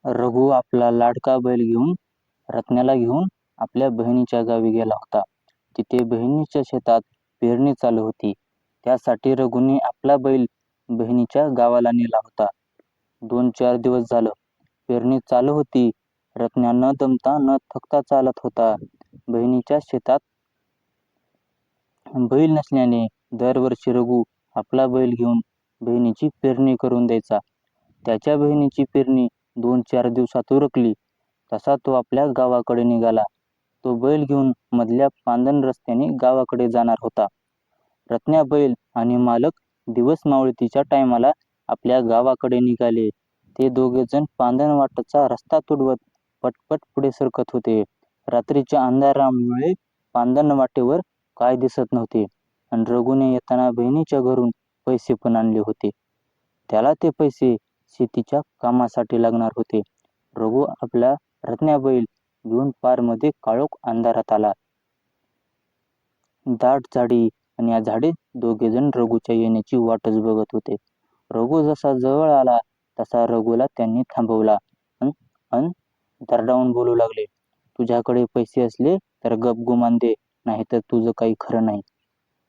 रघु आपला लाडका बैल घेऊन रत्न्याला घेऊन आपल्या बहिणीच्या गावी गेला होता. तिथे बहिणीच्या शेतात पेरणी चालू होती. त्यासाठी रघुने आपला बैल बहिणीच्या गावाला नेला होता. 2-4 दिवस झालं पेरणी चालू होती. रत्न्या न दमता न थकता चालत होता. बहिणीच्या शेतात बैल नसल्याने दरवर्षी रघु आपला बैल घेऊन बहिणीची पेरणी करून द्यायचा. त्याच्या बहिणीची पेरणी 2-4 दिवसात उरकली तसा तो आपल्या गावाकडे निघाला. तो बैल घेऊन मधल्या पांदण रस्त्याने गावाकडे जाणार होता. रत्न्या बैल आणि मालक दिवस मावळतीच्या टायमाला आपल्या गावाकडे निघाले. ते दोघेजण पांदण वाटचा रस्ता तुडवत पटपट पुढे सरकत होते. रात्रीच्या अंधारामुळे पांदण वाटेवर काय दिसत नव्हते आणि रघुने येताना बहिणीच्या घरून पैसे पण आणले होते. त्याला ते पैसे शेतीच्या कामासाठी लागणार होते. रघु आपला रत्न्या बैल घेऊन पारमध्ये काळोख अंधारात आला. दाट झाडी आणि या झाडीत दोघेजण रघुच्या येण्याची वाटच बघत होते. रघु जसा जवळ आला तसा रघुला त्यांनी थांबवला अन दरडावून बोलू लागले, तुझ्याकडे पैसे असले तर गपगुमान दे, नाहीतर तुझं काही खरं नाही.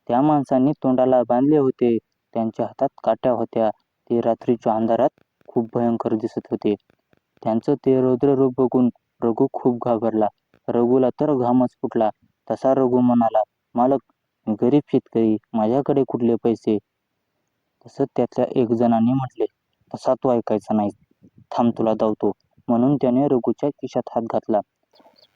त्या माणसांनी तोंडाला बांधले होते. त्यांच्या हातात काट्या होत्या. ते रात्रीच्या अंधारात खूप भयंकर दिसत होते. त्यांचं ते रौद्र रूप बघून रघु खूप घाबरला. रघुला तर घामच फुटला. तसा रघु म्हणाला, मालक, मी गरीब शेतकरी, माझ्याकडे कुठले पैसे? तसं त्यातल्या एक जणांनी म्हटले, तसा तो ऐकायचा नाही, थांब तुला धावतो. म्हणून त्याने रघुच्या खिशात हात घातला.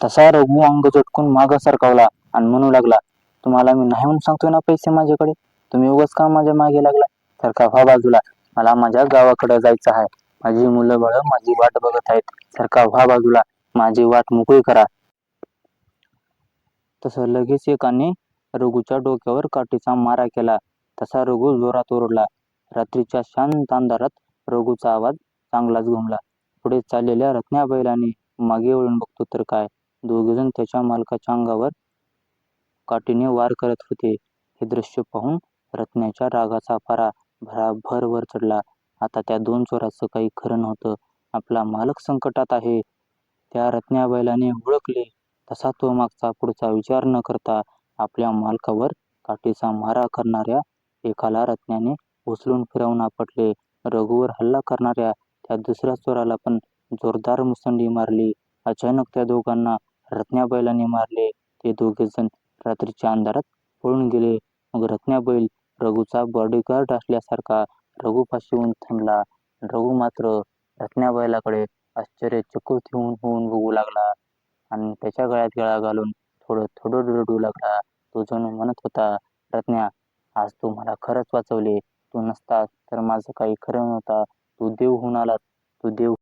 तसा रघु अंग झटकून मागं सरकावला आणि म्हणू लागला, तुम्हाला मी नाही म्हणून सांगतोय ना पैसे माझ्याकडे, तुम्ही उगाच का माझ्या मागे लागला? सरका व्हा बाजूला, मला माझ्या गावाकडे जायचं आहे. माझी मुलं बाळ माझी वाट बघत आहेत. सरका व्हा बाजूला, माझी वाट मोकळी करा. तसं लगेच एकाने रघुच्या डोक्यावर काठीचा मारा केला. तसा रघु जोरात ओरडला. रात्रीच्या शांत अंधारात रघुचा आवाज चांगलाच घुमला. पुढे चाललेल्या रत्न्या बैलाने मागे वळून बघतो तर काय, दोघेजण त्याच्या मालकाच्या अंगावर काठीने वार करत होते. हे दृश्य पाहून रत्न्याच्या रागाचा पारा भराभर वर चढला. आता त्या 2 चोराचं काही खरं नव्हतं. आपला मालक संकटात आहे. त्या रत्न्या बैलाने ओळखले. तसा तो मागचा पुढचा विचार न करता आपल्या मालकावर काठीचा मारा करणाऱ्या एकाला रत्न्याने उचलून फिरवून आपटले. रघुवर हल्ला करणाऱ्या त्या दुसऱ्या चोराला पण जोरदार मुसंडी मारली. अचानक त्या दोघांना रत्न्या बैलाने मारले. ते दोघेजण रात्रीच्या अंधारात पळून गेले. मग रत्न्या बैल रघुचा बॉडीगार्ड असल्यासारखा रघुपाशी येऊन थांबला. रघु मात्र रत्न्या बैलाकडे आश्चर्यचकित होऊन बघू लागला आणि त्याच्या गळ्यात गळा घालून थोडं थोडं रडू लागला. तो जणू म्हणत होता, रत्न्या, आज तू मला खरंच वाचवले. तू नसतास तर माझं काही खरं नव्हता. तू देव होऊन आलास. तू देव